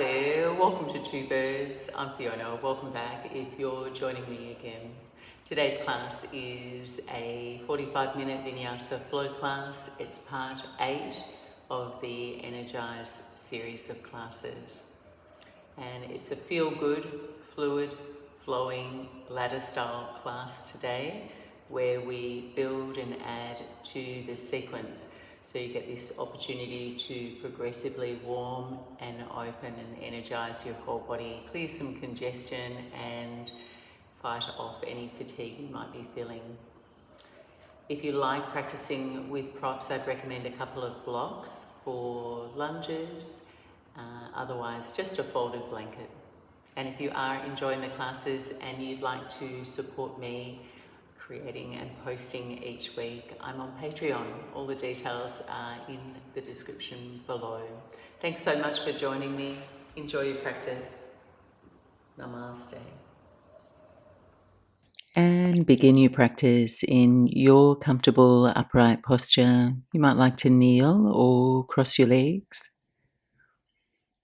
there, welcome to Two Birds. I'm Fiona, welcome back if you're joining me again. Today's class is a 45-minute Vinyasa flow class. It's part 8 of the Energise series of classes. And it's a feel-good, fluid, flowing, ladder-style class today where we build and add to the sequence. So you get this opportunity to progressively warm and open and energize your whole body, clear some congestion and fight off any fatigue you might be feeling. If you like practicing with props, I'd recommend a couple of blocks for lunges, otherwise just a folded blanket. And if you are enjoying the classes and you'd like to support me creating and posting each week, I'm on Patreon. All the details are in the description below. Thanks so much for joining me. Enjoy your practice. Namaste. And begin your practice in your comfortable upright posture. You might like to kneel or cross your legs,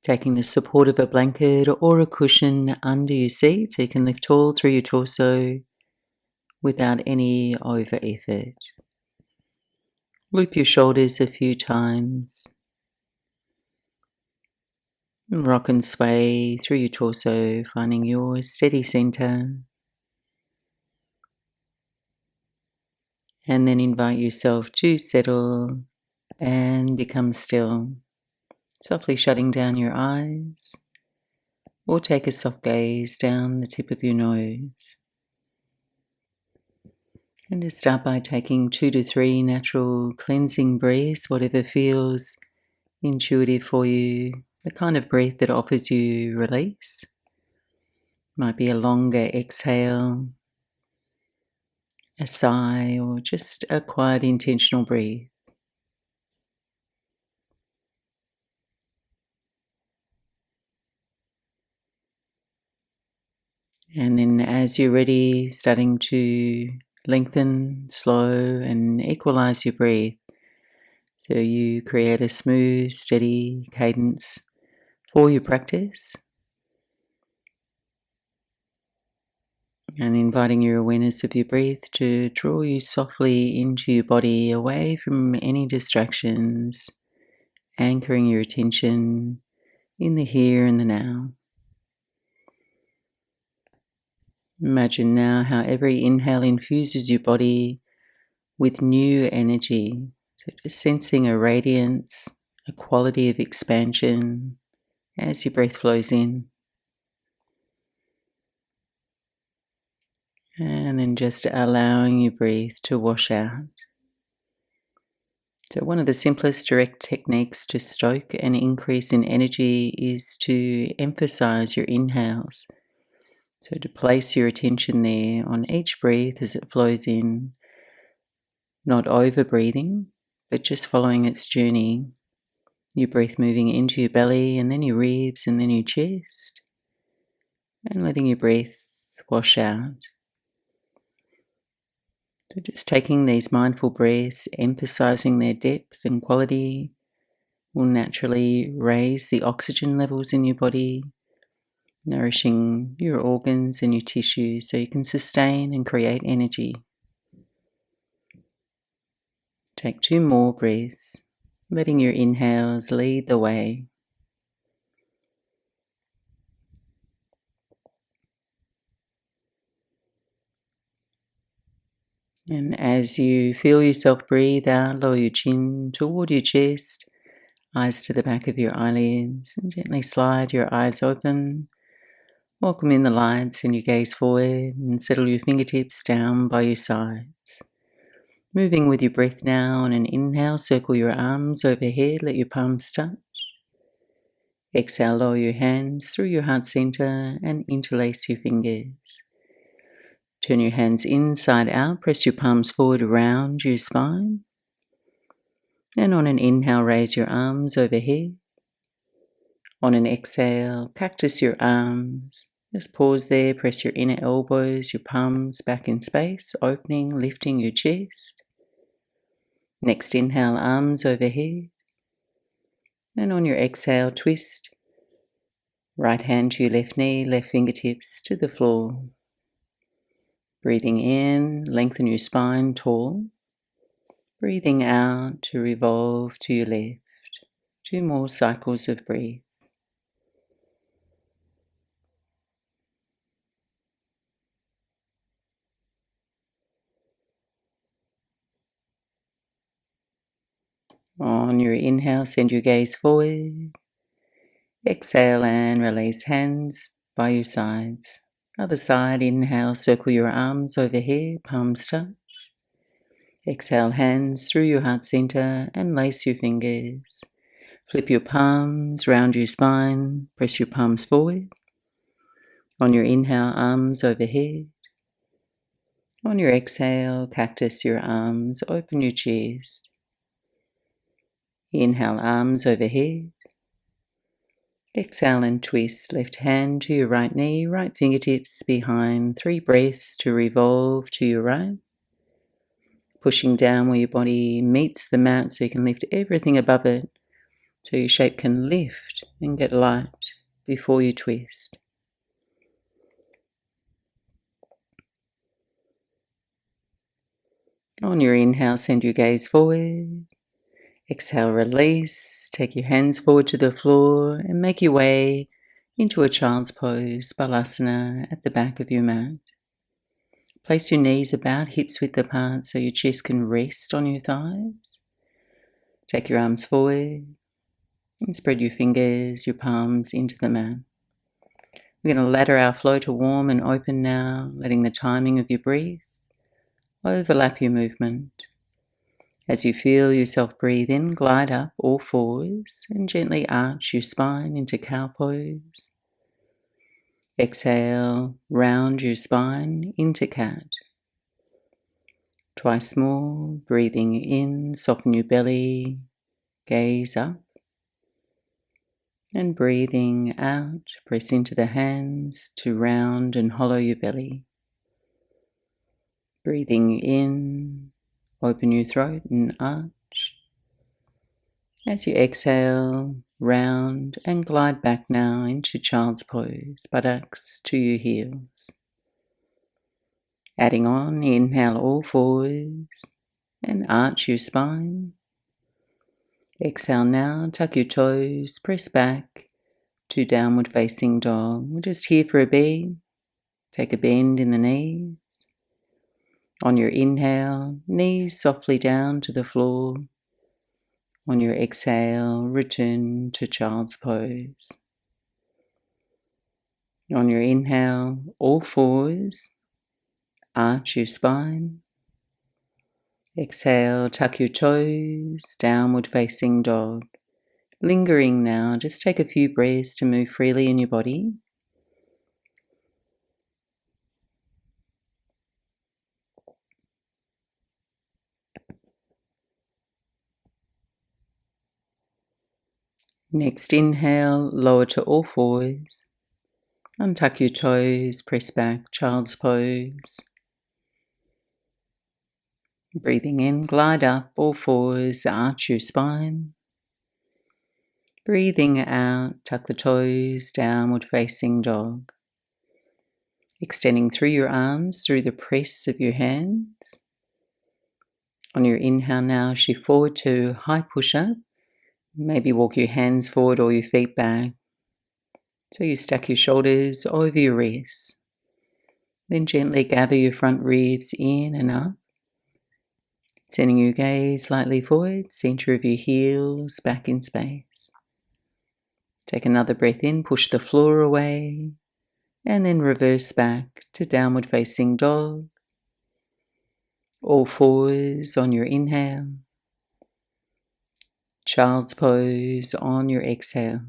taking the support of a blanket or a cushion under your seat so you can lift tall through your torso without any over effort. Loop your shoulders a few times. Rock and sway through your torso, finding your steady center. And then invite yourself to settle and become still, softly shutting down your eyes, or take a soft gaze down the tip of your nose. And to start by taking 2 to 3 natural cleansing breaths, whatever feels intuitive for you, the kind of breath that offers you release. Might be a longer exhale, a sigh, or just a quiet intentional breath. And then as you're ready, starting to lengthen, slow and equalize your breath so you create a smooth, steady cadence for your practice. And inviting your awareness of your breath to draw you softly into your body, away from any distractions, anchoring your attention in the here and the now. Imagine now how every inhale infuses your body with new energy. So just sensing a radiance, a quality of expansion as your breath flows in. And then just allowing your breath to wash out. So one of the simplest direct techniques to stoke an increase in energy is to emphasize your inhales. So to place your attention there on each breath as it flows in, not over breathing, but just following its journey. Your breath moving into your belly and then your ribs and then your chest, and letting your breath wash out. So just taking these mindful breaths, emphasizing their depth and quality, will naturally raise the oxygen levels in your body, nourishing your organs and your tissues so you can sustain and create energy. Take 2 more breaths, letting your inhales lead the way. And as you feel yourself breathe out, lower your chin toward your chest, eyes to the back of your eyelids, and gently slide your eyes open. Welcome in the lights and you gaze forward and settle your fingertips down by your sides. Moving with your breath now, on an inhale, circle your arms overhead, let your palms touch. Exhale, lower your hands through your heart center and interlace your fingers. Turn your hands inside out, press your palms forward around your spine. And on an inhale, raise your arms overhead. On an exhale, cactus your arms. Just pause there, press your inner elbows, your palms back in space, opening, lifting your chest. Next inhale, arms overhead. And on your exhale, twist Right hand to your left knee, left fingertips to the floor. Breathing in, lengthen your spine tall. Breathing out to revolve to your left. 2 more cycles of breath. On your inhale, send your gaze forward. Exhale and release, hands by your sides. Other side, inhale, circle your arms overhead, palms touch. Exhale, hands through your heart center and lace your fingers. Flip your palms, round your spine, press your palms forward. On your inhale, arms overhead. On your exhale, cactus your arms, open your chest. Inhale, arms overhead. Exhale and twist, left hand to your right knee, right fingertips behind, 3 breaths to revolve to your right. Pushing down where your body meets the mat so you can lift everything above it, so your shape can lift and get light before you twist. On your inhale, send your gaze forward. Exhale, release. Take your hands forward to the floor and make your way into a child's pose, balasana, at the back of your mat. Place your knees about hips width apart so your chest can rest on your thighs. Take your arms forward and spread your fingers, your palms into the mat. We're going to ladder our flow to warm and open now, letting the timing of your breath overlap your movement. As you feel yourself breathe in, glide up all fours and gently arch your spine into cow pose. Exhale, round your spine into cat. Twice more, breathing in, soften your belly, gaze up. And breathing out, press into the hands to round and hollow your belly. Breathing in, open your throat and arch. As you exhale, round and glide back now into child's pose, buttocks to your heels. Adding on, inhale all fours and arch your spine. Exhale now, tuck your toes, press back to downward facing dog. We're just here for a beat. Take a bend in the knees. On your inhale, knees softly down to the floor. On your exhale, return to child's pose. On your inhale, all fours, arch your spine. Exhale, tuck your toes, downward facing dog. Lingering now, just take a few breaths to move freely in your body. Next inhale, lower to all fours. Untuck your toes, press back, child's pose. Breathing in, glide up, all fours, arch your spine. Breathing out, tuck the toes, downward facing dog. Extending through your arms, through the press of your hands. On your inhale now, shift forward to high push-up. Maybe walk your hands forward or your feet back. So you stack your shoulders over your wrists. Then gently gather your front ribs in and up. Sending your gaze slightly forward, center of your heels back in space. Take another breath in, push the floor away, and then reverse back to downward facing dog. All fours on your inhale. Child's pose on your exhale.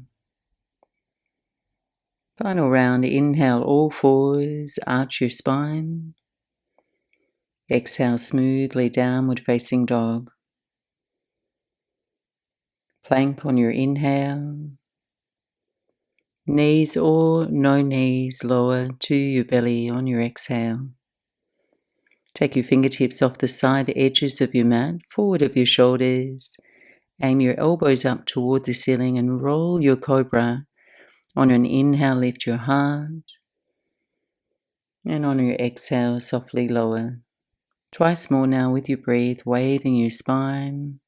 Final round, inhale all fours, arch your spine. Exhale smoothly, downward facing dog. Plank on your inhale. Knees or no knees lower to your belly on your exhale. Take your fingertips off the side edges of your mat, forward of your shoulders. Aim your elbows up toward the ceiling and roll your cobra On an inhale, lift your heart. And on your exhale, softly lower. Twice more now with your breath, waving your spine,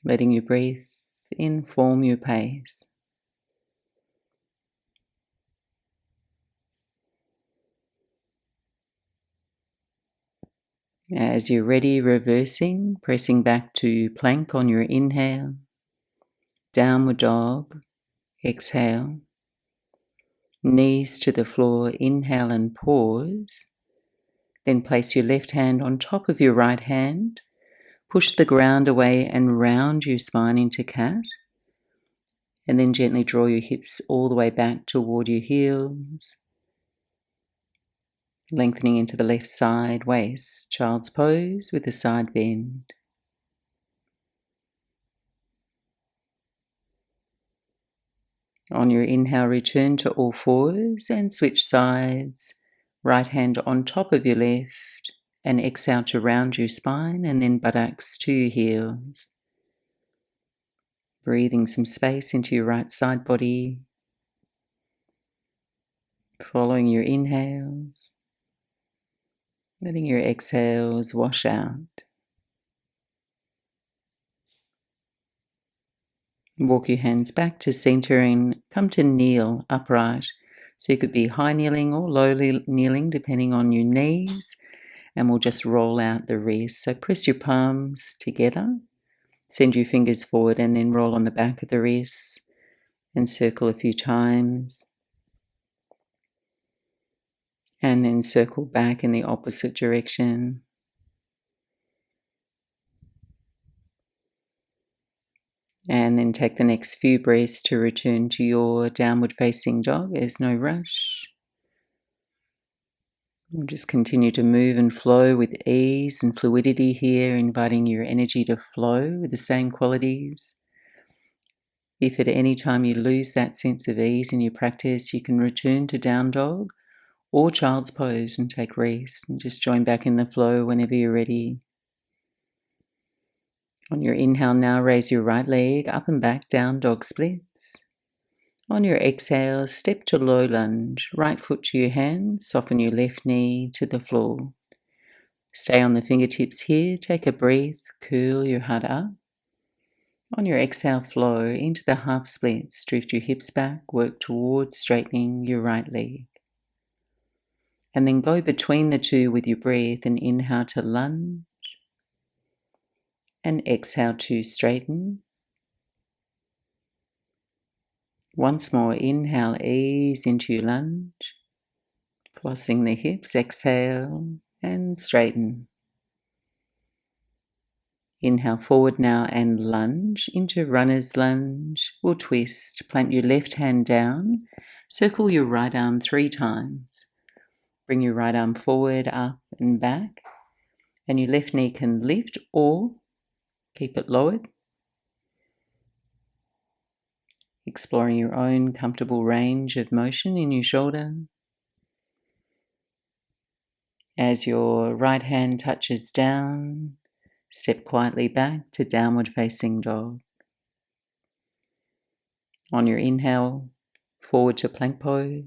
letting your breath inform your pace. As you're ready, reversing, pressing back to plank on your inhale, downward dog, exhale, knees to the floor, inhale and pause. Then place your left hand on top of your right hand, push the ground away and round your spine into cat. And then gently draw your hips all the way back toward your heels, lengthening into the left side waist, child's pose with a side bend. On your inhale, return to all fours and switch sides. Right hand on top of your left, and exhale to round your spine and then buttocks to your heels. Breathing some space into your right side body. Following your inhales, letting your exhales wash out. Walk your hands back to center and come to kneel upright. So you could be high kneeling or low kneeling depending on your knees. And we'll just roll out the wrists. So press your palms together, send your fingers forward and then roll on the back of the wrists and circle a few times. And then circle back in the opposite direction. And then take the next few breaths to return to your downward facing dog. There's no rush. We'll just continue to move and flow with ease and fluidity here, inviting your energy to flow with the same qualities. If at any time you lose that sense of ease in your practice, you can return to down dog or child's pose and take rest and just join back in the flow whenever you're ready. On your inhale now, raise your right leg up and back, down dog splits. On your exhale, step to low lunge, right foot to your hands, soften your left knee to the floor. Stay on the fingertips here, take a breath, curl your heart up. On your exhale, flow into the half splits, drift your hips back, work towards straightening your right leg. And then go between the two with your breath and inhale to lunge and exhale to straighten. Once more, inhale, ease into your lunge, flossing the hips, exhale and straighten. Inhale forward now and lunge into runner's lunge or twist. Plant your left hand down, circle your right arm 3 times. Bring your right arm forward, up and back, and your left knee can lift or keep it lowered. Exploring your own comfortable range of motion in your shoulder. As your right hand touches down, step quietly back to downward facing dog. On your inhale, forward to plank pose.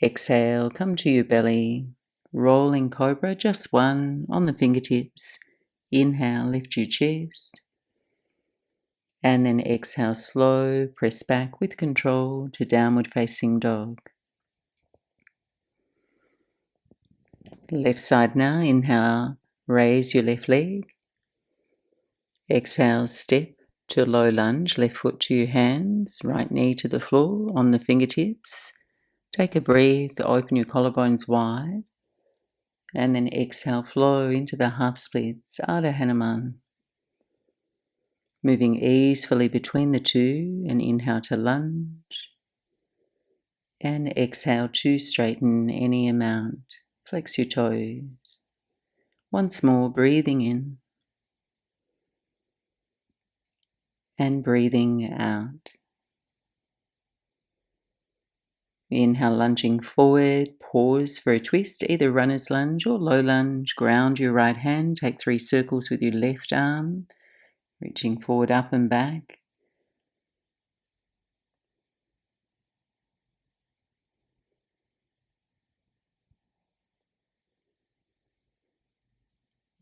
Exhale, come to your belly, rolling cobra, just one on the fingertips. Inhale, lift your chest. And then exhale, slow, press back with control to downward facing dog. Left side now, inhale, raise your left leg. Exhale, step to low lunge, left foot to your hands, right knee to the floor on the fingertips. Take a breath, open your collarbones wide. And then exhale, flow into the half splits, Ardha Hanuman. Moving easily between the two and inhale to lunge. And exhale to straighten any amount. Flex your toes. Once more, breathing in. And breathing out. Inhale, lunging forward, pause for a twist, either runner's lunge or low lunge. Ground your right hand, take 3 circles with your left arm, reaching forward, up and back.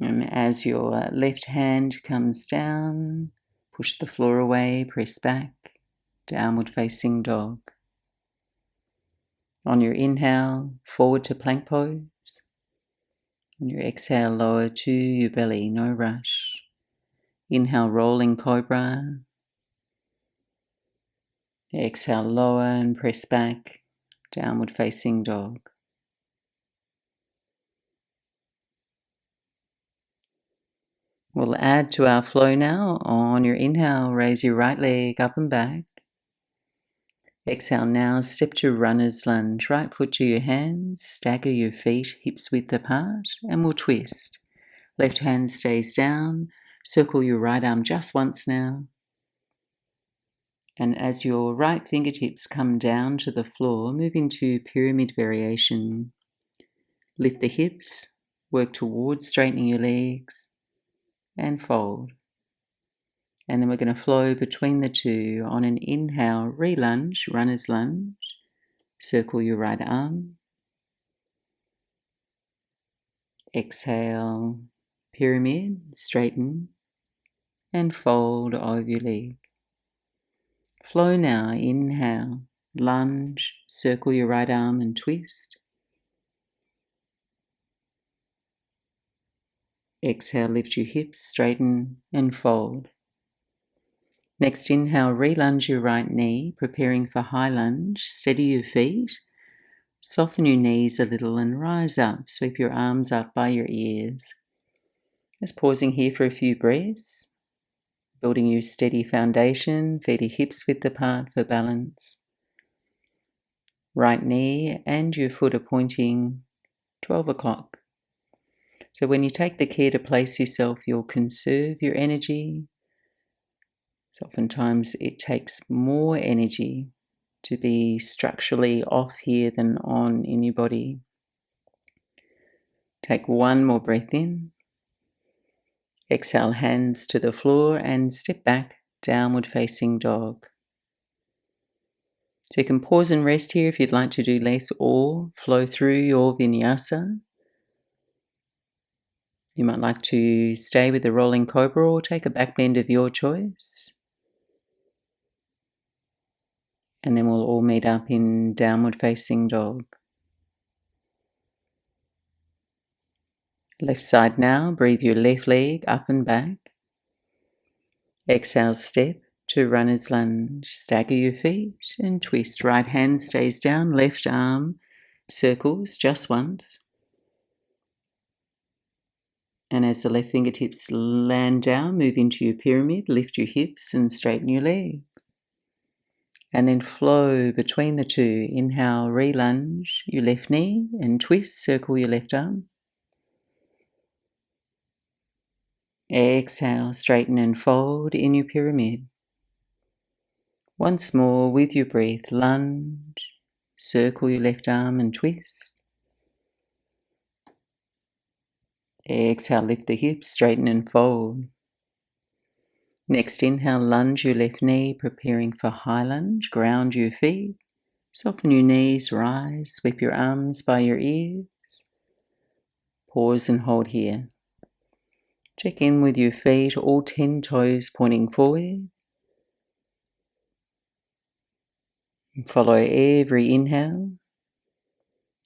And as your left hand comes down, push the floor away, press back, downward facing dog. On your inhale, forward to plank pose. On your exhale, lower to your belly, no rush. Inhale, rolling cobra. Exhale, lower and press back, downward facing dog. We'll add to our flow now. On your inhale, raise your right leg up and back. Exhale now, step to runner's lunge. Right foot to your hands, stagger your feet hips width apart, and we'll twist. Left hand stays down, circle your right arm just once now. And as your right fingertips come down to the floor, move into pyramid variation. Lift the hips, work towards straightening your legs, and fold. And then we're going to flow between the two. On an inhale, re-lunge, runner's lunge. Circle your right arm. Exhale, pyramid, straighten, and fold over your leg. Flow now, inhale, lunge, circle your right arm and twist. Exhale, lift your hips, straighten and fold. Next inhale, re-lunge your right knee, preparing for high lunge. Steady your feet, soften your knees a little and rise up. Sweep your arms up by your ears. Just pausing here for a few breaths, building your steady foundation, feet are hips width apart for balance. Right knee and your foot are pointing 12 o'clock. So when you take the care to place yourself, you'll conserve your energy. So oftentimes it takes more energy to be structurally off here than on in your body. Take one more breath in. Exhale, hands to the floor and step back, downward facing dog. So you can pause and rest here if you'd like to do less or flow through your vinyasa. You might like to stay with the rolling cobra or take a back bend of your choice. And then we'll all meet up in downward facing dog. Left side now, breathe your left leg up and back. Exhale, step to runner's lunge. Stagger your feet and twist. Right hand stays down, left arm circles just once. And as the left fingertips land down, move into your pyramid, lift your hips and straighten your legs. And then flow between the two. Inhale, re-lunge your left knee and twist, circle your left arm. Exhale, straighten and fold in your pyramid. Once more with your breath, lunge, circle your left arm and twist. Exhale, lift the hips, straighten and fold. Next inhale, lunge your left knee, preparing for high lunge. Ground your feet, soften your knees, rise, sweep your arms by your ears. Pause and hold here. Check in with your feet, all 10 toes pointing forward. Follow every inhale.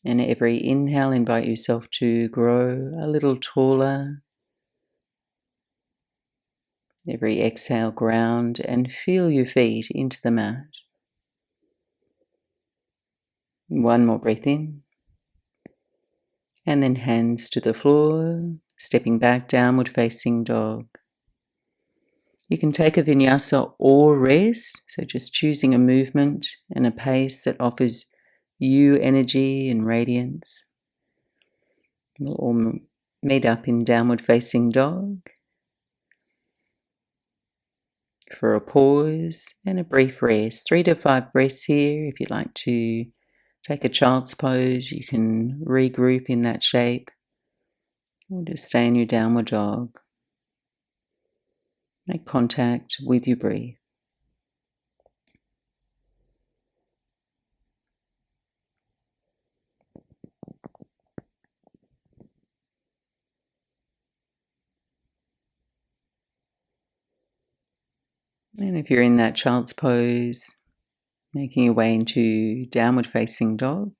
And every inhale, invite yourself to grow a little taller. Every exhale, ground and feel your feet into the mat. One more breath in. And then hands to the floor, stepping back, downward facing dog. You can take a vinyasa or rest, so just choosing a movement and a pace that offers you energy and radiance. We'll all meet up in downward facing dog for a pause and a brief rest. 3 to 5 breaths here. If you'd like to take a child's pose, you can regroup in that shape or just stay in your downward dog. Make contact with your breath. And if you're in that child's pose, making your way into downward facing dog.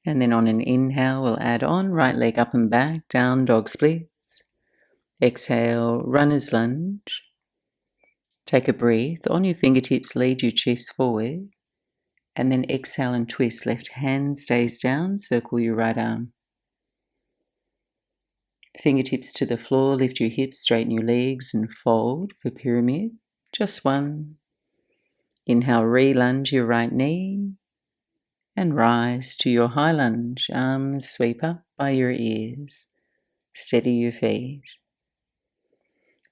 And then on an inhale, we'll add on right leg up and back, down dog splits. Exhale, runner's lunge. Take a breath. On your fingertips, lead your chest forward. And then exhale and twist. Left hand stays down, circle your right arm. Fingertips to the floor, lift your hips, straighten your legs and fold for pyramid. Just one. Inhale, re-lunge your right knee. And rise to your high lunge. Arms sweep up by your ears. Steady your feet.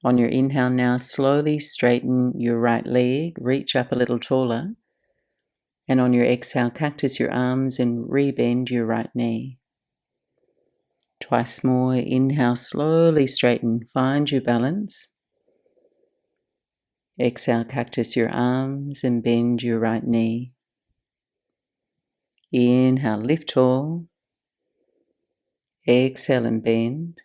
On your inhale now, slowly straighten your right leg, reach up a little taller. And on your exhale, cactus your arms and rebend your right knee. Twice more. Inhale, slowly straighten, find your balance. Exhale, cactus your arms and bend your right knee. Inhale, lift tall. Exhale and bend.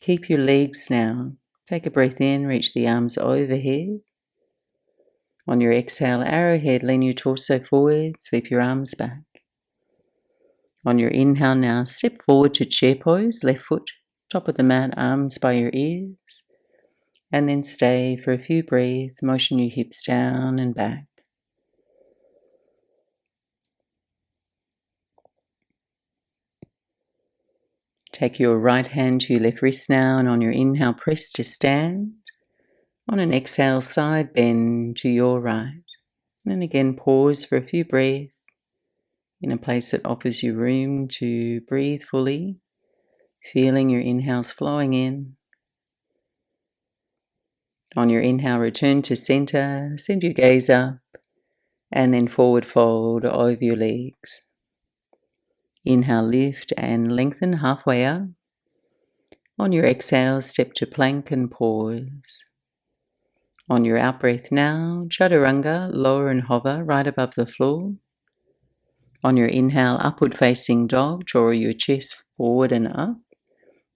Keep your legs now. Take a breath in, reach the arms overhead. On your exhale, arrowhead, lean your torso forward, sweep your arms back. On your inhale now, step forward to chair pose, left foot, top of the mat, arms by your ears. And then stay for a few breaths, motion your hips down and back. Take your right hand to your left wrist now, and on your inhale, press to stand. On an exhale, side bend to your right. And again, pause for a few breaths in a place that offers you room to breathe fully, feeling your inhales flowing in. On your inhale, return to center, send your gaze up, and then forward fold over your legs. Inhale, lift and lengthen halfway up. On your exhale, step to plank and pause. On your out-breath now, chaturanga, lower and hover right above the floor. On your inhale, upward facing dog, draw your chest forward and up.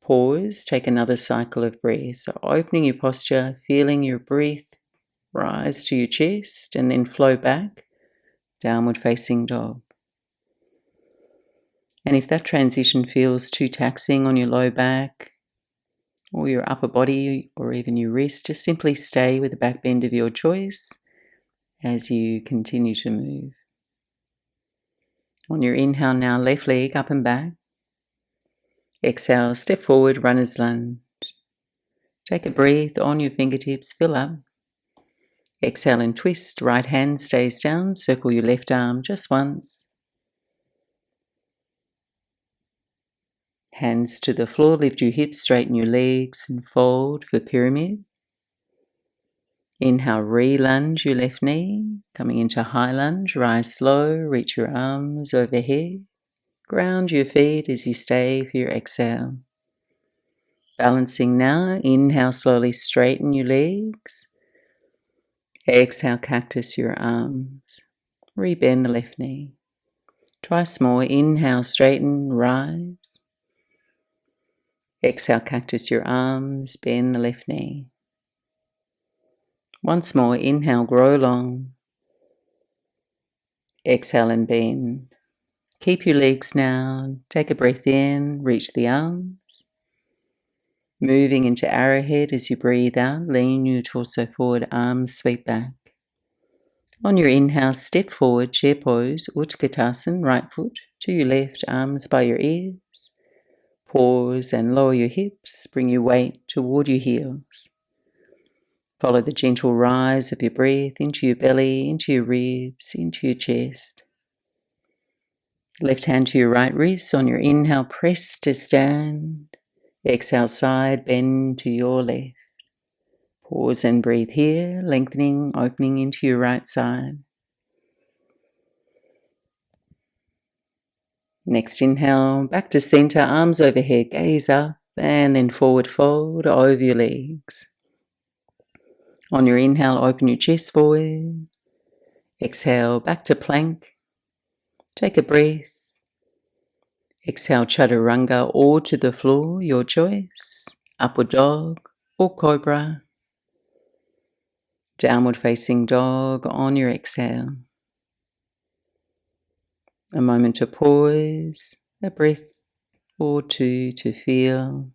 Pause, take another cycle of breath. So opening your posture, feeling your breath rise to your chest and then flow back, downward facing dog. And if that transition feels too taxing on your low back or your upper body or even your wrist, just simply stay with the back bend of your choice as you continue to move. On your inhale now, left leg up and back. Exhale, step forward, runner's lunge. Take a breath on your fingertips, fill up. Exhale and twist, right hand stays down, circle your left arm just once. Hands to the floor, lift your hips, straighten your legs and fold for pyramid. Inhale, re-lunge your left knee, coming into high lunge, rise slow, reach your arms overhead. Ground your feet as you stay for your exhale. Balancing now, inhale, slowly straighten your legs. Exhale, cactus your arms. Rebend the left knee. Twice more, inhale, straighten, rise. Exhale, cactus your arms, bend the left knee. Once more, inhale, grow long. Exhale and bend. Keep your legs now. Take a breath in, reach the arms. Moving into arrowhead as you breathe out, lean your torso forward, arms sweep back. On your inhale, step forward, chair pose, Utkatasana, right foot to your left, arms by your ears. Pause and lower your hips, bring your weight toward your heels. Follow the gentle rise of your breath into your belly, into your ribs, into your chest. Left hand to your right wrist. On your inhale, press to stand. Exhale, side bend to your left. Pause and breathe here, lengthening, opening into your right side. Next inhale, back to center, arms overhead, gaze up, and then forward fold over your legs. On your inhale, open your chest forward. Exhale, back to plank. Take a breath. Exhale, chaturanga or to the floor, your choice. Upward dog or cobra. Downward facing dog on your exhale. A moment to pause, a breath or two to feel.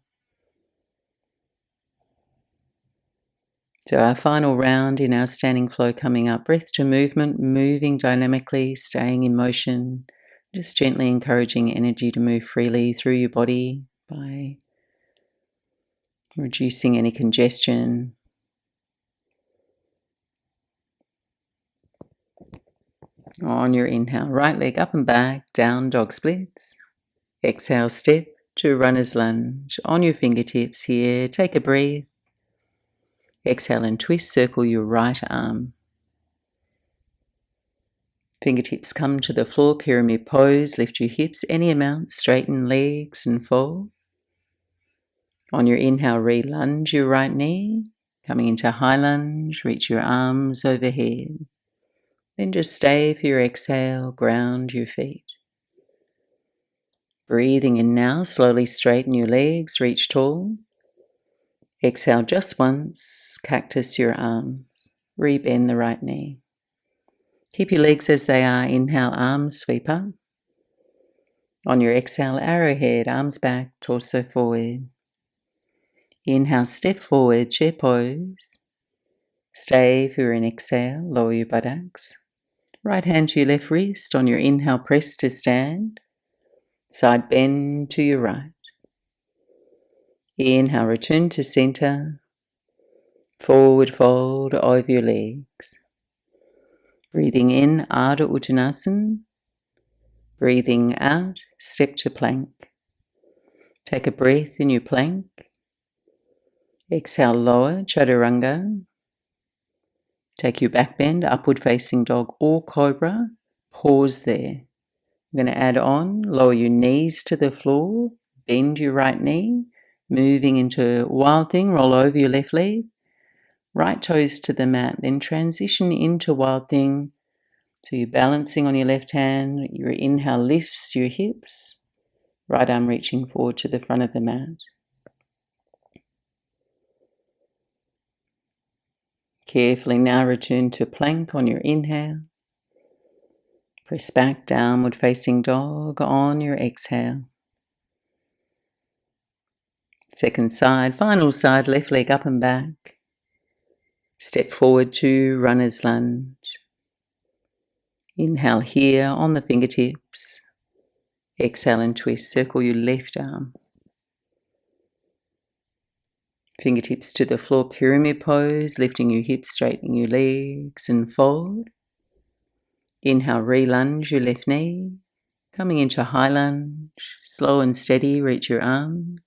So our final round in our standing flow coming up. Breath to movement, moving dynamically, staying in motion, just gently encouraging energy to move freely through your body by reducing any congestion. On your inhale, right leg up and back, down dog splits. Exhale, step to runner's lunge. On your fingertips here, take a breath. Exhale and twist, circle your right arm. Fingertips come to the floor, pyramid pose, lift your hips any amount, straighten legs and fold. On your inhale, re-lunge your right knee. Coming into high lunge, reach your arms overhead. Then just stay for your exhale, ground your feet. Breathing in now, slowly straighten your legs, reach tall. Exhale just once, cactus your arms, rebend the right knee. Keep your legs as they are, inhale, arms sweep up. On your exhale, arrowhead, arms back, torso forward. Inhale, step forward, chair pose. Stay for an exhale, lower your buttocks. Right hand to your left wrist, on your inhale, press to stand. Side bend to your right. Inhale, return to center. Forward fold over your legs. Breathing in, Ardha Uttanasana. Breathing out, step to plank. Take a breath in your plank. Exhale, lower, chaturanga. Take your back bend, upward facing dog or cobra. Pause there. I'm going to add on, lower your knees to the floor, bend your right knee, moving into wild thing, roll over your left leg, right toes to the mat, then transition into wild thing. So you're balancing on your left hand, your inhale lifts your hips, right arm reaching forward to the front of the mat. Carefully now return to plank on your inhale. Press back, downward facing dog on your exhale. Second side, final side, left leg up and back. Step forward to runner's lunge. Inhale here on the fingertips. Exhale and twist, circle your left arm. Fingertips to the floor, pyramid pose, lifting your hips, straightening your legs and fold. Inhale, re-lunge your left knee. Coming into high lunge, slow and steady, reach your arms.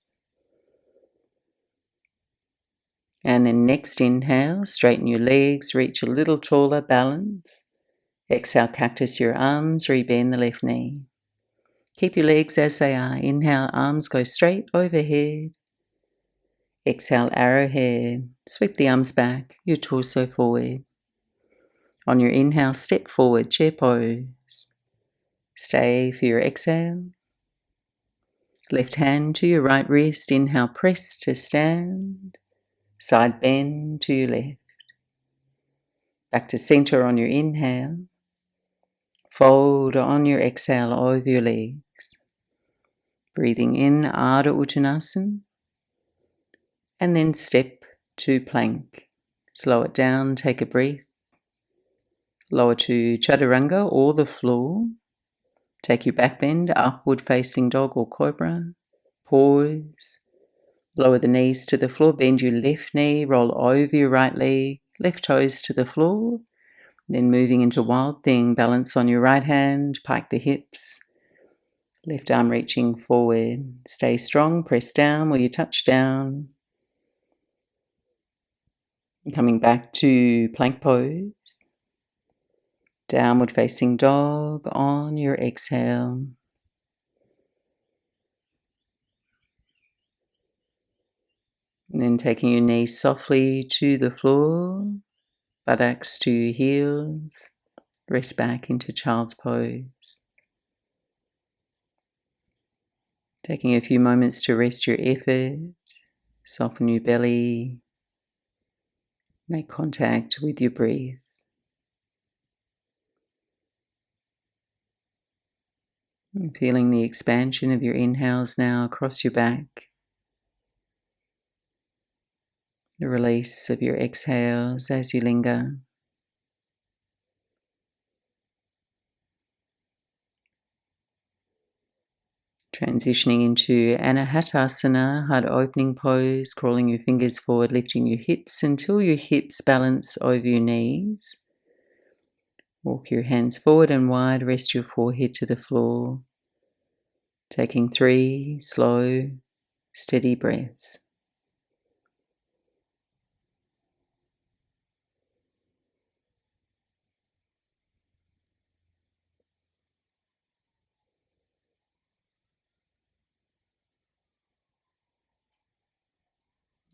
And then next inhale, straighten your legs, reach a little taller, balance. Exhale, cactus your arms, rebend the left knee. Keep your legs as they are. Inhale, arms go straight overhead. Exhale, arrowhead. Sweep the arms back, your torso forward. On your inhale, step forward, chair pose. Stay for your exhale. Left hand to your right wrist. Inhale, press to stand. Side bend to your left. Back to center on your inhale. Fold on your exhale over your legs. Breathing in, Ardha Uttanasana. And then step to plank. Slow it down, take a breath. Lower to chaturanga or the floor. Take your back bend, upward facing dog or cobra. Pause. Lower the knees to the floor, bend your left knee, roll over your right leg, left toes to the floor. Then moving into wild thing, balance on your right hand, pike the hips. Left arm reaching forward. Stay strong, press down where you touch down. Coming back to plank pose. Downward facing dog on your exhale. And then taking your knees softly to the floor, buttocks to your heels, rest back into child's pose. Taking a few moments to rest your effort, soften your belly, Make contact with your breath. And feeling the expansion of your inhales now across your back. The release of your exhales as you linger. Transitioning into Anahatasana, heart opening pose, crawling your fingers forward, lifting your hips until your hips balance over your knees. Walk your hands forward and wide, rest your forehead to the floor. Taking 3 slow, steady breaths.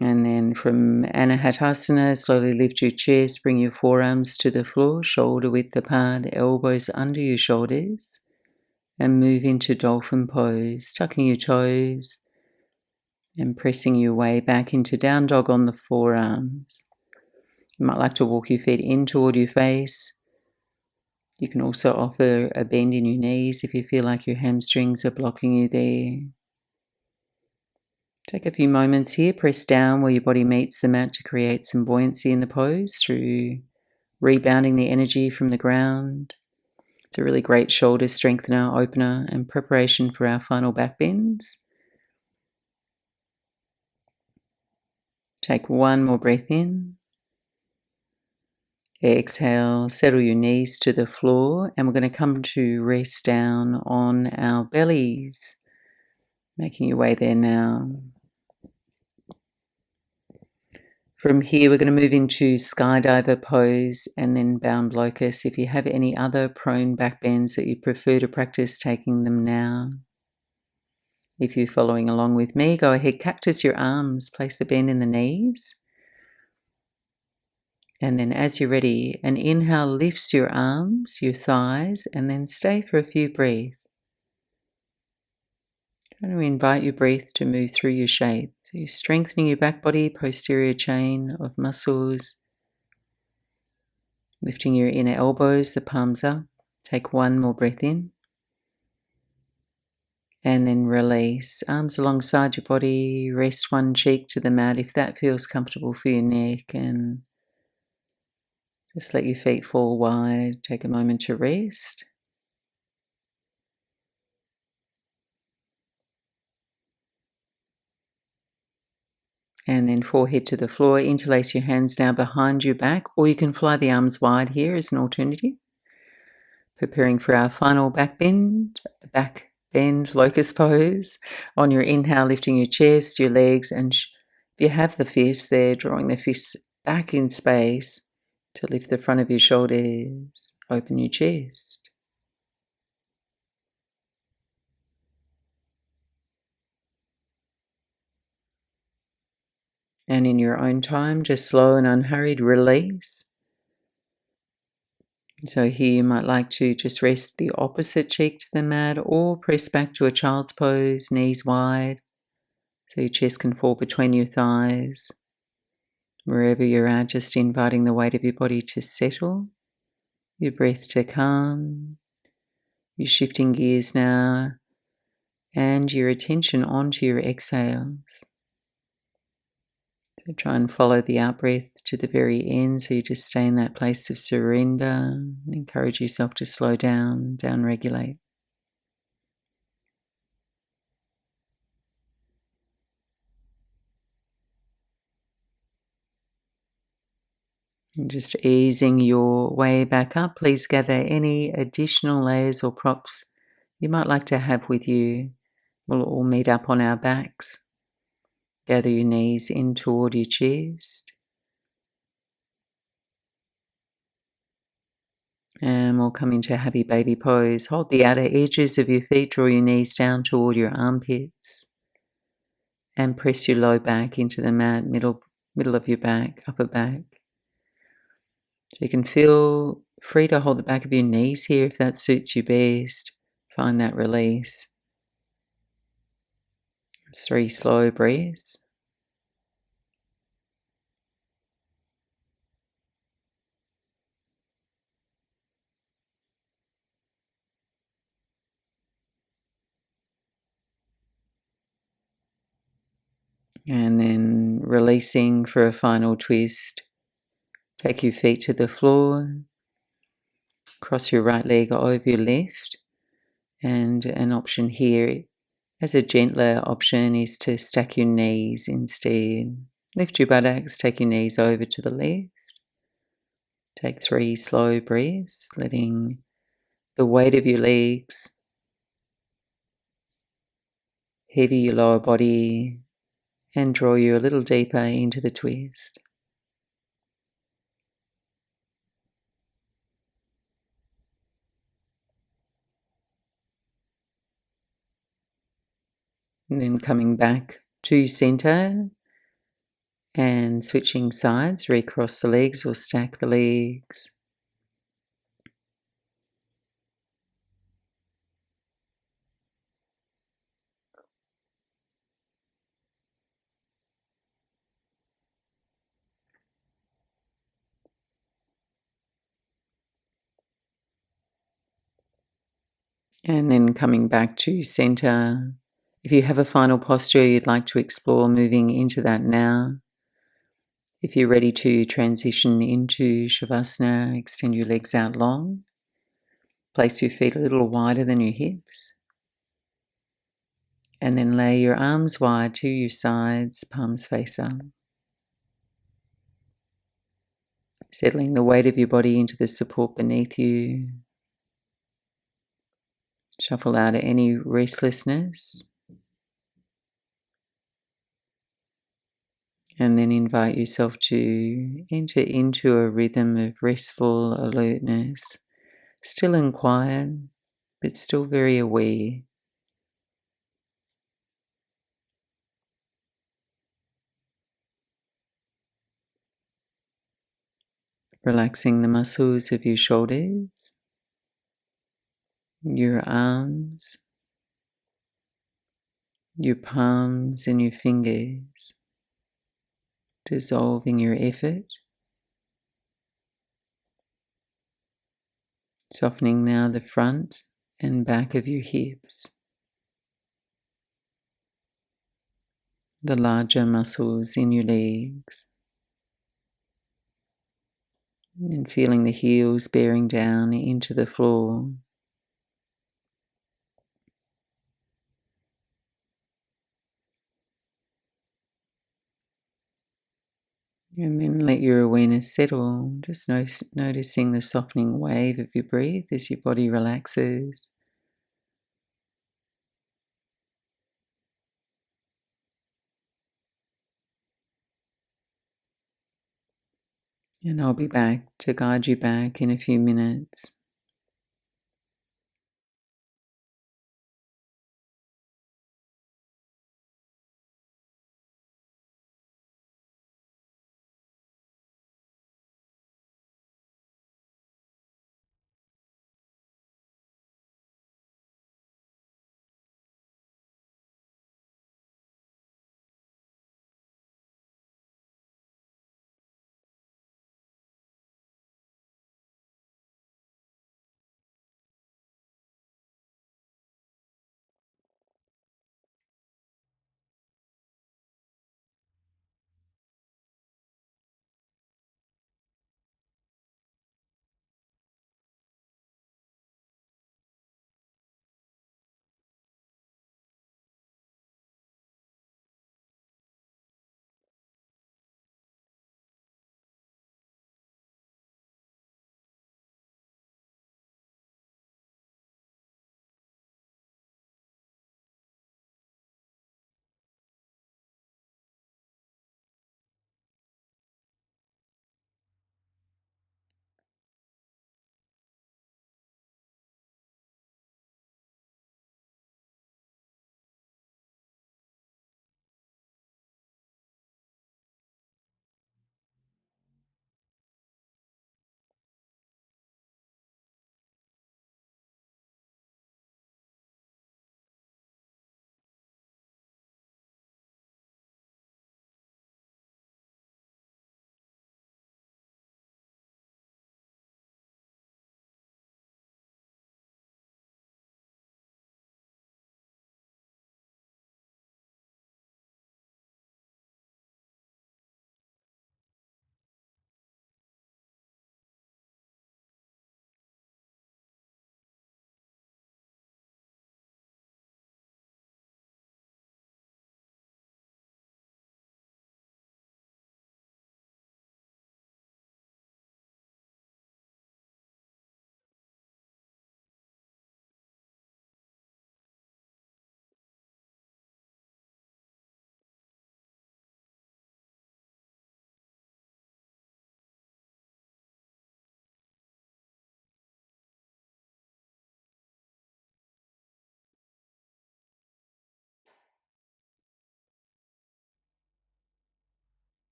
And then from Anahatasana, slowly lift your chest, bring your forearms to the floor, shoulder width apart, elbows under your shoulders, and move into dolphin pose, tucking your toes and pressing your way back into down dog on the forearms. You might like to walk your feet in toward your face. You can also offer a bend in your knees if you feel like your hamstrings are blocking you there. Take a few moments here, press down where your body meets the mat to create some buoyancy in the pose through rebounding the energy from the ground. It's a really great shoulder strengthener, opener, and preparation for our final back bends. Take one more breath in. Exhale, settle your knees to the floor, and we're going to come to rest down on our bellies. Making your way there now. From here, we're going to move into skydiver pose and then bound locust. If you have any other prone back bends that you prefer to practice, taking them now. If you're following along with me, go ahead, cactus your arms, place a bend in the knees. And then as you're ready, an inhale lifts your arms, your thighs, and then stay for a few breaths. Trying to invite your breath to move through your shape. So you're strengthening your back body, posterior chain of muscles. Lifting your inner elbows, the palms up. Take one more breath in. And then release. Arms alongside your body. Rest one cheek to the mat if that feels comfortable for your neck. And just let your feet fall wide. Take a moment to rest. And then forehead to the floor. Interlace your hands now behind your back, or you can fly the arms wide here as an alternative. Preparing for our final back bend, locust pose. On your inhale, lifting your chest, your legs, and if you have the fists there, drawing the fists back in space to lift the front of your shoulders, open your chest. And in your own time, just slow and unhurried release. So here you might like to just rest the opposite cheek to the mat or press back to a child's pose, knees wide, so your chest can fall between your thighs. Wherever you're at, just inviting the weight of your body to settle, your breath to calm. You're shifting gears now and your attention onto your exhales. So try and follow the out-breath to the very end, so you just stay in that place of surrender and encourage yourself to slow down, down-regulate. And just easing your way back up, please gather any additional layers or props you might like to have with you. We'll all meet up on our backs. Gather your knees in toward your chest. And we'll come into happy baby pose. Hold the outer edges of your feet, draw your knees down toward your armpits. And press your low back into the mat, middle of your back, upper back. So you can feel free to hold the back of your knees here if that suits you best. Find that release. 3 slow breaths. And then releasing for a final twist. Take your feet to the floor. Cross your right leg over your left. And an option here, as a gentler option, is to stack your knees instead. Lift your buttocks, take your knees over to the left. Take 3 slow breaths, letting the weight of your legs heavy your lower body and draw you a little deeper into the twist. And then coming back to center and switching sides, recross the legs or stack the legs. And then coming back to center. If you have a final posture you'd like to explore, moving into that now. If you're ready to transition into Shavasana, extend your legs out long. Place your feet a little wider than your hips. And then lay your arms wide to your sides, palms face up. Settling the weight of your body into the support beneath you. Shuffle out any restlessness. And then invite yourself to enter into a rhythm of restful alertness, still and quiet, but still very aware. Relaxing the muscles of your shoulders, your arms, your palms and your fingers, dissolving your effort. Softening now the front and back of your hips, the larger muscles in your legs, and feeling the heels bearing down into the floor. And then let your awareness settle, just noticing the softening wave of your breath as your body relaxes. And I'll be back to guide you back in a few minutes.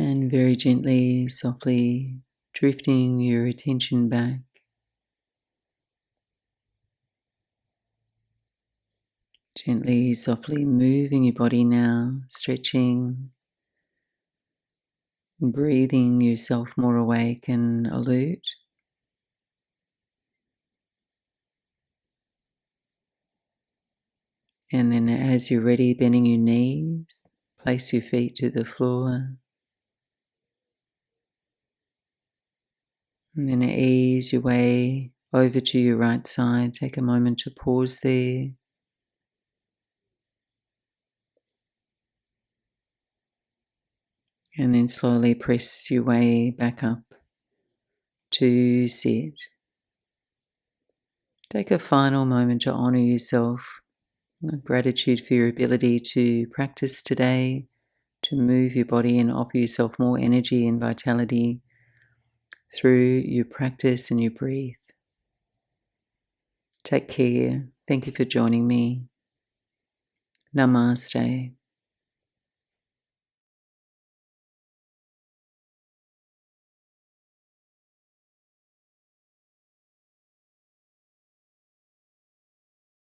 And very gently, softly drifting your attention back. Gently, softly moving your body now, stretching, and breathing yourself more awake and alert. And then as you're ready, bending your knees, place your feet to the floor. And then ease your way over to your right side. Take a moment to pause there. And then slowly press your way back up to sit. Take a final moment to honour yourself. Gratitude for your ability to practice today, to move your body and offer yourself more energy and vitality through your practice and your breathe. Take care. Thank you for joining me. Namaste.